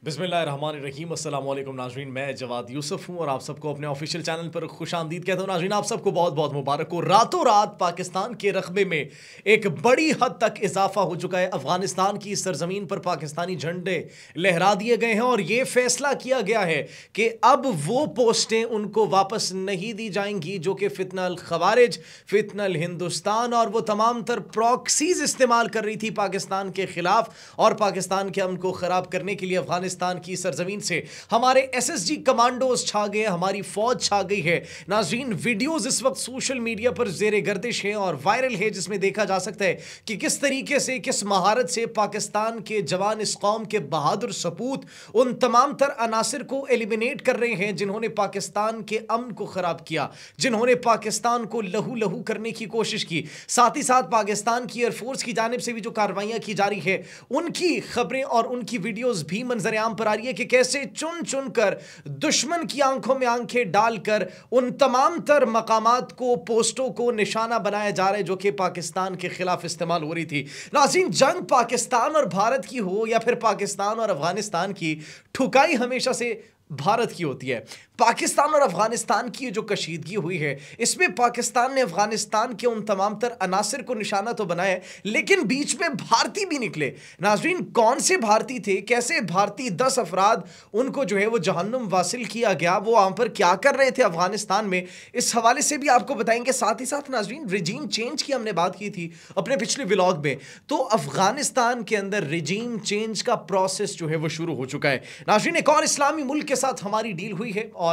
बिस्मिल्लाहिर्रहमानिर्रहीम अस्सलाम वालेकुम नाज़रीन, मैं जवाद यूसुफ हूं और आप सबको अपने ऑफिशियल चैनल पर खुशामदीद कहता हूं। नाज़रीन, आप सबको बहुत बहुत मुबारक हो। रातों रात पाकिस्तान के रकबे में एक बड़ी हद तक इजाफा हो चुका है। अफगानिस्तान की सरजमीन पर पाकिस्तानी झंडे लहरा दिए गए हैं और ये फैसला किया गया है कि अब वो पोस्टें उनको वापस नहीं दी जाएंगी जो कि फितनल खवारिज, फितनल हिंदुस्तान और वो तमाम तर प्रॉक्सीज इस्तेमाल कर रही थी पाकिस्तान के खिलाफ और पाकिस्तान के अमन को खराब करने के लिए। अफगानिस्तान की सरजमीन से हमारे एसएसजी कमांडोज छा गए, हमारी फौज छा गई है। नाज़रीन, वीडियोस इस वक्त सोशल मीडिया पर जेर गर्दिश है और वायरल है, जिसमें देखा जा सकता है कि किस तरीके से, किस महारत से पाकिस्तान के जवान इस कौम के बहादुर सपूत उन तमाम तर अनासिर को एलिमिनेट कर रहे हैं जिन्होंने पाकिस्तान के अमन को खराब किया, जिन्होंने पाकिस्तान को लहू लहू करने की कोशिश की। साथ ही साथ पाकिस्तान की एयरफोर्स की जानिब से भी जो कार्रवाइयां की जा रही है, उनकी खबरें और उनकी वीडियोस भी मंजर आम पर आ रही है कि कैसे चुन चुन कर दुश्मन की आंखों में आंखें डालकर उन तमाम तर मकामात को, पोस्टों को निशाना बनाया जा रहा है जो कि पाकिस्तान के खिलाफ इस्तेमाल हो रही थी। नाज़रीन, जंग पाकिस्तान और भारत की हो या फिर पाकिस्तान और अफगानिस्तान की, ठुकाई हमेशा से भारत की होती है। पाकिस्तान और अफगानिस्तान की जो कशीदगी हुई है, इसमें पाकिस्तान ने अफगानिस्तान के उन तमाम तर अनासिर को निशाना तो बनाया, लेकिन बीच में भारतीय भी निकले। नाज़रीन, कौन से भारतीय थे, कैसे भारतीय 10 अफराद उनको जो है वो जहन्नुम वासिल किया गया, वो वहां पर क्या कर रहे थे अफगानिस्तान में, इस हवाले से भी आपको बताएंगे। साथ ही साथ नाज़रीन, रिजीम चेंज की हमने बात की थी अपने पिछले व्लॉग में, तो अफगानिस्तान के अंदर रिजीम चेंज का प्रोसेस जो है वो शुरू हो चुका है। नाज़रीन, एक और इस्लामी मुल्क के साथ हमारी डील हुई है और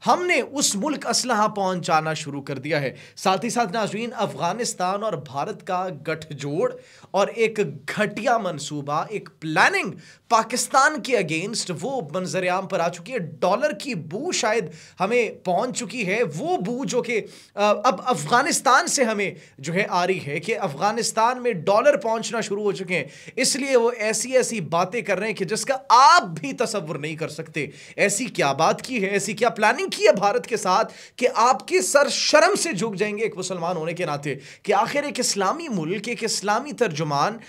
हमने उस मुल्क असलहा पहुंचाना शुरू कर दिया है। साथ ही साथ नाज़रीन, अफगानिस्तान और भारत का गठजोड़ और एक घटिया मंसूबा, एक प्लानिंग पाकिस्तान के अगेंस्ट, वो मंजरेआम पर आ चुकी है। डॉलर की बू शायद हमें पहुंच चुकी है, वो बू जो कि अब अफगानिस्तान से हमें जो है आ रही है कि अफगानिस्तान में डॉलर पहुंचना शुरू हो चुके हैं। इसलिए वो ऐसी ऐसी बातें कर रहे हैं कि जिसका आप भी तसव्वुर नहीं कर सकते। ऐसी क्या बात की है, ऐसी क्या प्लानिंग की है भारत के साथ कि आपके सर शर्म से झुक जाएंगे एक मुसलमान होने के नाते, कि आखिर एक इस्लामी मुल्क, एक इस्लामी तर्जुमान,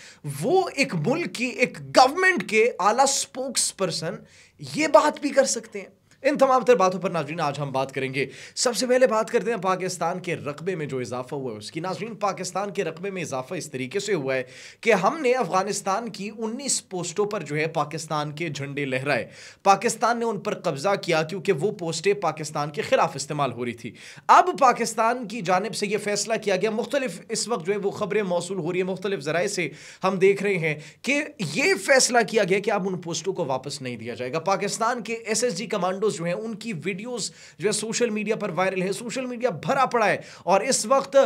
वो एक मुल्क की, एक गवर्नमेंट के आला स्पोक्स पर्सन ये बात भी कर सकते हैं। इन तमाम तर बातों पर नाज़रीन आज हम बात करेंगे। सबसे पहले बात करते हैं पाकिस्तान के रकबे में जो इजाफा हुआ है उसकी। नाज़रीन, पाकिस्तान के रकबे में इजाफा इस तरीके से हुआ है कि हमने अफगानिस्तान की 19 पोस्टों पर जो है पाकिस्तान के झंडे लहराए। पाकिस्तान ने उन पर कब्जा किया क्योंकि वो पोस्टें पाकिस्तान के खिलाफ इस्तेमाल हो रही थी। अब पाकिस्तान की जानिब से यह फैसला किया गया, मुख्तलिफ इस वक्त जो है वो खबरें मौसूल हो रही है, मुख्तलिफ ज़राए से हम देख रहे हैं कि यह फैसला किया गया कि अब उन पोस्टों को वापस नहीं दिया जाएगा। पाकिस्तान के एसएसजी कमांडो जो हैं, उनकी वीडियोस जो है सोशल मीडिया पर वायरल है, सोशल मीडिया भरा पड़ा है और इस वक्त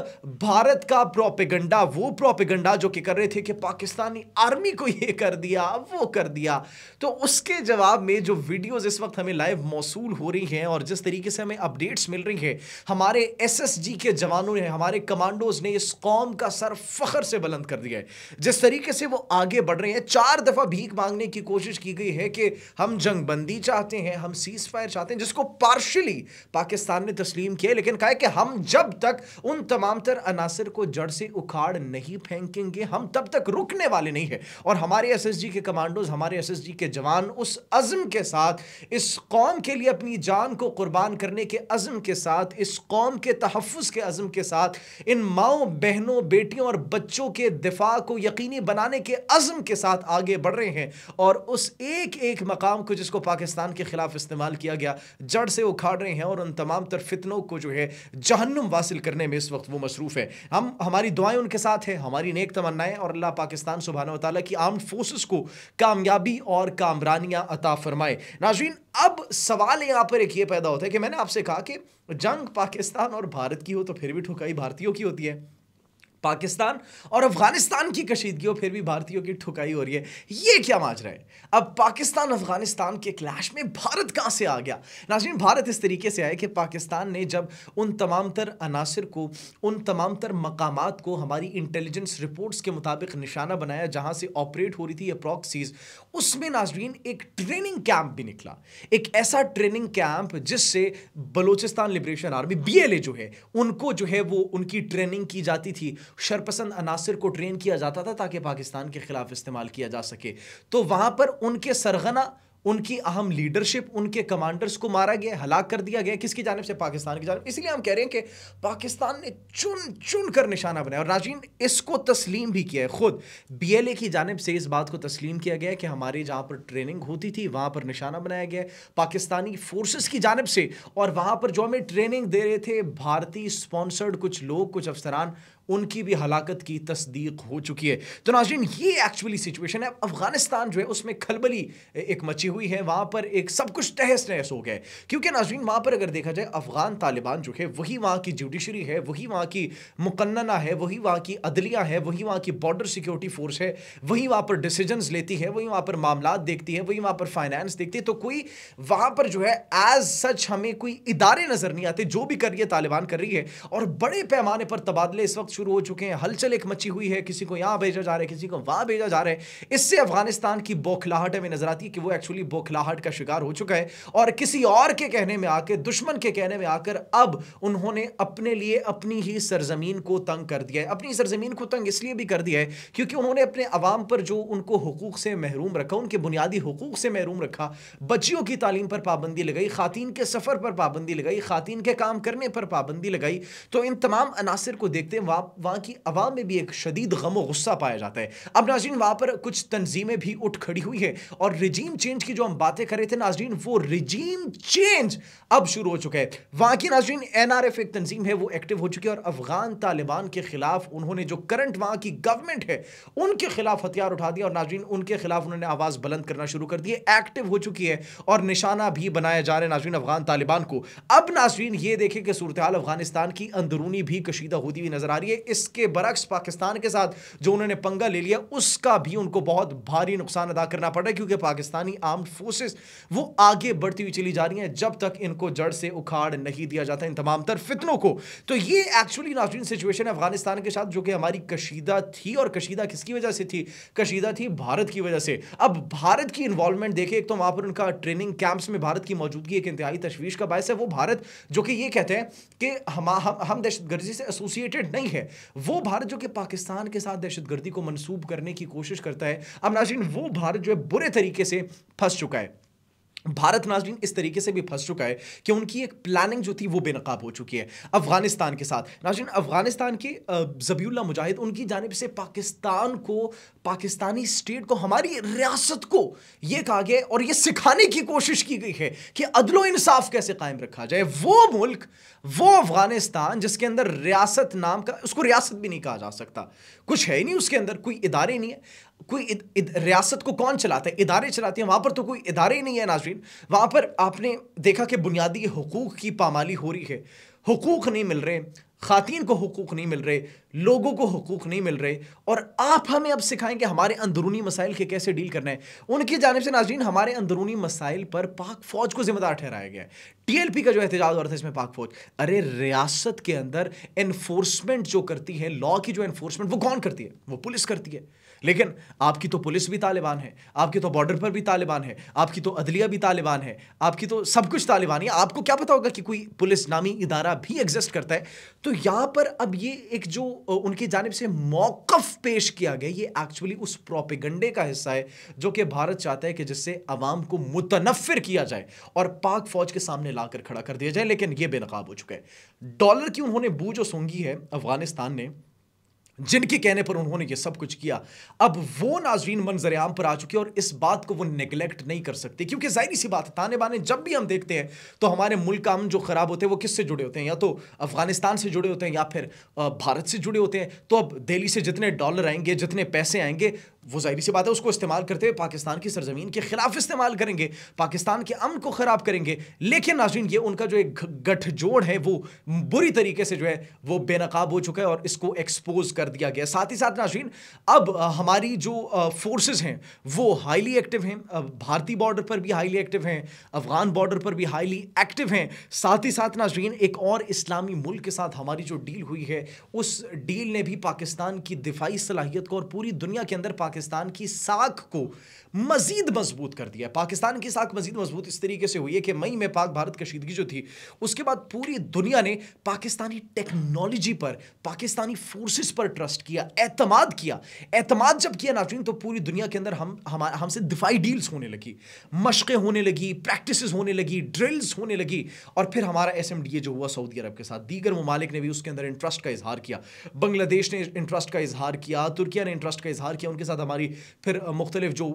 भारत का प्रोपेगेंडा, वो प्रोपेगेंडा जो कि कर रहे थे कि पाकिस्तानी आर्मी को ये कर दिया, वो कर दिया, तो उसके जवाब में जो वीडियोस इस वक्त हमें लाइव मौसूल हो रही हैं और जिस तरीके से हमें अपडेट्स मिल रही हैं, हमारे एसएसजी के जवानों ने, हमारे कमांडोज ने इस कौम का सर फख्र से बुलंद कर दिया है। जिस तरीके से वो आगे बढ़ रहे हैं, 4 दफा भीख मांगने की कोशिश की गई है कि हम जंगबंदी चाहते हैं, हम सीज फायर चाहते हैं, जिसको पार्शियली पाकिस्तान ने तस्लीम किया, लेकिन कहा कि हम जब तक उन तमाम तर अनासिर को जड़ से उखाड़ नहीं फेंकेंगे, हम तब तक रुकने वाले नहीं है। और हमारे एसएसजी के कमांडोज, हमारे एसएसजी के जवान उस अज़्म के साथ, इस कौम के लिए अपनी जान को कुर्बान करने के अज़्म के साथ, इस कौम के तहफ़्फ़ुज़ के अज़्म के साथ, इन माओं, बहनों, बेटियों और बच्चों के दिफा को यकीनी बनाने के अज़्म के साथ आगे बढ़ रहे हैं और उस एक एक मकाम को जिसको पाकिस्तान के खिलाफ इस्तेमाल किया गया, जड़ से उखाड़ रहे हैं और उन तमाम तर फितनों को जो है जहन्नुम वासिल करने में इस वक्त वो मसरूफ है। हमारी दुआएं उनके साथ है, हमारी नेक तमन्नाएं, और अल्लाह पाकिस्तान सुब्हानहू व तआला की आर्म्ड फोर्सेस को कामयाबी और कामरानियां अता फरमाए। नाज़रीन, अब सवाल यहाँ पर एक ये पैदा होता है कि मैंने आपसे कहा कि जंग पाकिस्तान और भारत की हो तो फिर भी ठुकाई भारतीयों की होती है, पाकिस्तान और अफगानिस्तान की कशीदगी हो फिर भी भारतीयों की ठुकाई हो रही है। ये क्या माजरा है? अब पाकिस्तान अफगानिस्तान के क्लैश में भारत कहां से आ गया? नाज़रीन, भारत इस तरीके से आया कि पाकिस्तान ने जब उन तमाम तर अनासिर को, उन तमाम तर मकामात को हमारी इंटेलिजेंस रिपोर्ट्स के मुताबिक निशाना बनाया जहां से ऑपरेट हो रही थी ये प्रॉक्सीज, उसमें नाज़रीन एक ट्रेनिंग कैंप भी निकला। एक ऐसा ट्रेनिंग कैंप जिससे बलूचिस्तान लिबरेशन आर्मी, BLA जो है, उनको जो है वो उनकी ट्रेनिंग की जाती थी, शरपसंद अनासिर को ट्रेन किया जाता था ताकि पाकिस्तान के खिलाफ इस्तेमाल किया जा सके। तो वहां पर उनके सरगना, उनकी अहम लीडरशिप, उनके कमांडर्स को मारा गया, हलाक कर दिया गया। किसकी जानिब से? पाकिस्तान की जानिब। इसलिए हम कह रहे हैं कि पाकिस्तान ने चुन चुन कर निशाना बनाया और नाज़रीन इसको तस्लीम भी किया है। खुद BLA की जानिब से इस बात को तस्लीम किया गया कि हमारे जहाँ पर ट्रेनिंग होती थी वहाँ पर निशाना बनाया गया पाकिस्तानी फोर्सेस की जानिब से, और वहाँ पर जो हमें ट्रेनिंग दे रहे थे भारतीय स्पॉन्सर्ड कुछ लोग, कुछ अफसरान, उनकी भी हलाकत की तस्दीक हो चुकी है। तो नाज़रीन ये एक्चुअली सिचुएशन है। अफगानिस्तान जो है उसमें खलबली एक मची हुई है, वहाँ पर एक सब कुछ तहस नहस हो गया है। क्योंकि नाज़रीन वहाँ पर अगर देखा जाए अफगान तालिबान जो है वही वहाँ की जुडिशरी है, वही वहाँ की मुकन्नना है, वही वहाँ की अदलिया है, वही वहाँ की बॉर्डर सिक्योरिटी फोर्स है, वही वहाँ पर डिसीजंस लेती है, वही वहाँ पर मामलात देखती है, वही वहाँ पर फाइनेंस देखती है। तो कोई वहाँ पर जो है एज सच हमें कोई इदारे नज़र नहीं आते। जो भी कर रही है तालिबान कर रही है, और बड़े पैमाने पर तबादले इस वक्त शुरू हो चुके हैं। हलचल एक मची हुई है, किसी को यहां भेजा जा रहा है, किसी को वहां भेजा जा रहा है। इससे अफगानिस्तान की बौखलाहट हमें नजर आती है कि वो एक्चुअली बौखलाहट का शिकार हो चुका है, और किसी और के कहने में आकर, दुश्मन के कहने में आकर अब उन्होंने अपने लिए अपनी ही सरजमीन को तंग कर दिया है। अपनी सरजमीन को तंग इसलिए भी कर दिया है क्योंकि उन्होंने अपने अवाम पर जो उनको हुकूक से महरूम रखा, उनके बुनियादी हुकूक से महरूम रखा, बच्चियों की तालीम पर पाबंदी लगाई, खातीन के सफर पर पाबंदी लगाई, खातीन के काम करने पर पाबंदी लगाई। तो इन तमाम अनासिर को देखते हैं वहां की अवाम में भी एक शदीद गम और गुस्सा पाया जाता है। अब नाज़रीन वहां पर कुछ तंजीमें भी उठ खड़ी हुई है, और रिजीम चेंज की जो हम बातें कर रहे थे नाज़रीन, वो रिजीम चेंज अब शुरू हो चुका है। वहां की नाज़रीन NRF एक तंजीम है, वो एक्टिव हो चुकी है, और अफगान तालिबान के खिलाफ उन्होंने जो करंट वहां की गवर्नमेंट है उनके खिलाफ हथियार उठा दिया, और नाज़रीन उनके खिलाफ उन्होंने आवाज बुलंद करना शुरू कर दी है, एक्टिव हो चुकी है, और निशाना भी बनाया जा रहा है नाज़रीन अफगान तालिबान को। अब नाज़रीन ये देखें कि सूरत हाल अफगानिस्तान की अंदरूनी भी कशीदा होती हुई नजर आ रही है। इसके बरक्स पाकिस्तान के साथ जो उन्होंने पंगा ले लिया उसका भी उनको बहुत भारी नुकसान अदा करना पड़ रहा है, क्योंकि पाकिस्तानी आर्म्ड फोर्सेस वो आगे बढ़ती हुई चली जा रही हैं जब तक इनको जड़ से उखाड़ नहीं दिया जाता इन तमाम तर फितनों को। तो ये एक्चुअली नाज़रीन सिचुएशन है अफगानिस्तान के साथ, जो कि हमारी कशीदा थी, और कशीदा किसकी वजह से थी? कशीदा थी भारत की वजह से। अब भारत की इन्वॉल्वमेंट देखें, एक तो वहां पर उनका ट्रेनिंग कैंप्स में भारत की मौजूदगी एक इंतहाई तशवीश का बायस है। वो भारत जो कि ये कहते हैं कि हम दहशतगर्दी से एसोसिएटेड नहीं है, वो भारत जो कि पाकिस्तान के साथ दहशतगर्दी को मंसूब करने की कोशिश करता है। अब नाज़रीन वो भारत जो है बुरे तरीके से फंस चुका है। भारत नाज़रीन इस तरीके से भी फंस चुका है कि उनकी एक प्लानिंग जो थी वो बेनकाब हो चुकी है अफगानिस्तान के साथ। नाज़रीन अफगानिस्तान के ज़बीउल्लाह मुजाहिद, उनकी जानिब से पाकिस्तान को, पाकिस्तानी स्टेट को, हमारी रियासत को ये कहा गया और ये सिखाने की कोशिश की गई है कि अदलो इंसाफ कैसे कायम रखा जाए। वो मुल्क, वो अफगानिस्तान जिसके अंदर रियासत नाम का, उसको रियासत भी नहीं कहा जा सकता, कुछ है ही नहीं उसके अंदर, कोई इदारे नहीं है। कोई रियासत को कौन चलाता है? इदारे चलाते हैं। वहां पर तो कोई इदारे ही नहीं है नाज़रीन। वहां पर आपने देखा कि बुनियादी हुकूक की पामाली हो रही है, हुकूक नहीं मिल रहे, खातीन को हुकूक नहीं मिल रहे, लोगों को हुकूक नहीं मिल रहे, और आप हमें अब सिखाएंगे हमारे अंदरूनी मसाइल के कैसे डील करना है। उनकी जानिब से नाज़रीन हमारे अंदरूनी मसाइल पर पाक फौज को जिम्मेदार ठहराया गया है। TLP का जो एहतजाज हो रहा था इसमें पाक फौज, अरे रियासत के अंदर एनफोर्समेंट जो करती है, लॉ की जो एनफोर्समेंट वो कौन करती है? वो पुलिस करती है। लेकिन आपकी तो पुलिस भी तालिबान है, आपकी तो बॉर्डर पर भी तालिबान है, आपकी तो अदलिया भी तालिबान है, आपकी तो सब कुछ तालिबान है। आपको क्या पता होगा कि कोई पुलिस नामी इदारा भी एग्जिस्ट करता है? तो यहां पर अब ये एक जो उनकी जानिब से मौकफ पेश किया गया, ये एक्चुअली उस प्रोपेगंडे का हिस्सा है जो कि भारत चाहता है कि जिससे अवाम को मुतनफ्फिर किया जाए और पाक फौज के सामने लाकर खड़ा कर दिया जाए। लेकिन यह बेनकाब हो चुका है। डॉलर की उन्होंने बू जो सूंघी है अफगानिस्तान ने, जिनके कहने पर उन्होंने ये सब कुछ किया, अब वो नाज़रीन मंजर-ए-आम पर आ चुके हैं, और इस बात को वो नेगलेक्ट नहीं कर सकते, क्योंकि जाहिर सी बात है ताने बाने जब भी हम देखते हैं तो हमारे मुल्क का अमन जो खराब होते हैं वो किससे जुड़े होते हैं? या तो अफगानिस्तान से जुड़े होते हैं या फिर भारत से जुड़े होते हैं। तो अब दिल्ली से जितने डॉलर आएंगे, जितने पैसे आएंगे, वो जाहिर सी बात है उसको इस्तेमाल करते हुए पाकिस्तान की सरजमीन के खिलाफ इस्तेमाल करेंगे, पाकिस्तान के अमन को खराब करेंगे। लेकिन नाज़रीन ये उनका जो एक गठजोड़ है वो बुरी तरीके से जो है वो बेनकाब हो चुका है, और इसको एक्सपोज कर दिया गया। साथ ही साथ नाज़रीन अब हमारी जो फोर्सेस हैं वो हाईली एक्टिव हैं, भारतीय बॉर्डर पर भी हाईली एक्टिव हैं, अफगान बॉर्डर पर भी हाईली एक्टिव हैं। साथ ही साथ नाज़रीन एक और इस्लामी मुल्क के साथ हमारी जो डील हुई है, उस डील ने भी पाकिस्तान की दिफाई सलाहियत को और पूरी दुनिया के अंदर पाकिस्तान की साख को मजीद मजबूत कर दिया। पाकिस्तान की साख मजीद मजबूत इस तरीके से हुई है कि मई में पाक भारत कशीदगी जो थी, उसके बाद पूरी दुनिया ने पाकिस्तानी टेक्नोलॉजी पर, पाकिस्तानी फोर्सेस पर ट्रस्ट किया, एतमाद किया। एतमाद जब किया नाज़रीन, तो पूरी दुनिया के अंदर हमसे दिफाई डील्स होने लगी, मशक़ें होने लगी, प्रैक्टिसेस होने लगी, ड्रिल्स होने लगी। और फिर हमारा SMDA जो हुआ सऊदी अरब के साथ, दीगर ममालिक ने भी उसके अंदर इंटरेस्ट का इजहार किया। बांग्लादेश ने इंटरेस्ट का इजहार किया, तुर्किया ने इंटरेस्ट का इजहार किया। उनके साथ हमारी फिर मुख्तलिफ जो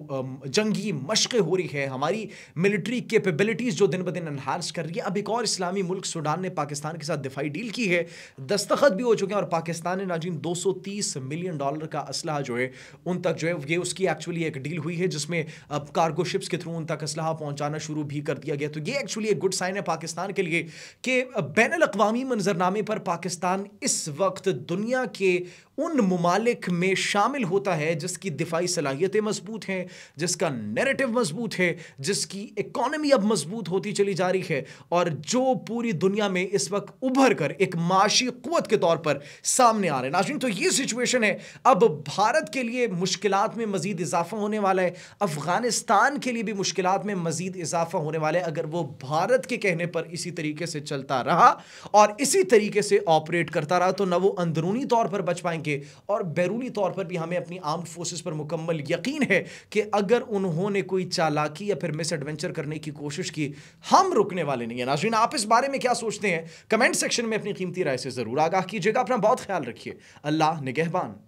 जंगी मशक़ें हो रही है, हमारी मिलिट्री कैपेबिलिटीज़ जो दिन ब दिन एनहांस कर रही है। अब एक और इस्लामी मुल्क सूडान ने पाकिस्तान के साथ दिफाई डील की है, दस्तखत भी हो चुके हैं, और पाकिस्तान ने नाज़रीन $230 मिलियन का असलहा जो है उन तक जो है, ये उसकी एक्चुअली एक डील हुई है जिसमें अब कार्गो शिप्स के थ्रू उन तक असलहा पहुंचाना शुरू भी कर दिया गया। तो ये एक्चुअली एक गुड साइन है पाकिस्तान के लिए कि बैनुल-अक़वामी मंजरनामे पर पाकिस्तान इस वक्त दुनिया के उन ममालिक में शामिल होता है जिसकी दिफाई सलाहियतें मजबूत हैं, जिसका नैरेटिव मजबूत है, जिसकी इकॉनमी अब मजबूत होती चली जा रही है, और जो पूरी दुनिया में इस वक्त उभर कर एक माशी क़ुव्वत के तौर पर सामने आ रहे हैं। नाज़रीन, तो ये सिचुएशन है। अब भारत के लिए मुश्किलात में मजीद इजाफा होने वाला है, अफगानिस्तान के लिए भी मुश्किलात में मजीद इजाफा होने वाला है, अगर वो भारत के कहने पर इसी तरीके से चलता रहा और इसी तरीके से ऑपरेट करता रहा, तो न वो अंदरूनी तौर पर बच पाएंगे, और बैरूनी तौर पर भी हमें अपनी आर्म्ड फोर्सेस पर मुकम्मल यकीन है कि अगर उन्होंने कोई चालाकी या फिर मिस एडवेंचर करने की कोशिश की, हम रुकने वाले नहीं है। नाज़रीन, आप इस बारे में क्या सोचते हैं? कमेंट सेक्शन में अपनी कीमती राय से जरूर आगाह कीजिएगा। अपना बहुत ख्याल रखिए। अल्लाह निगहबान।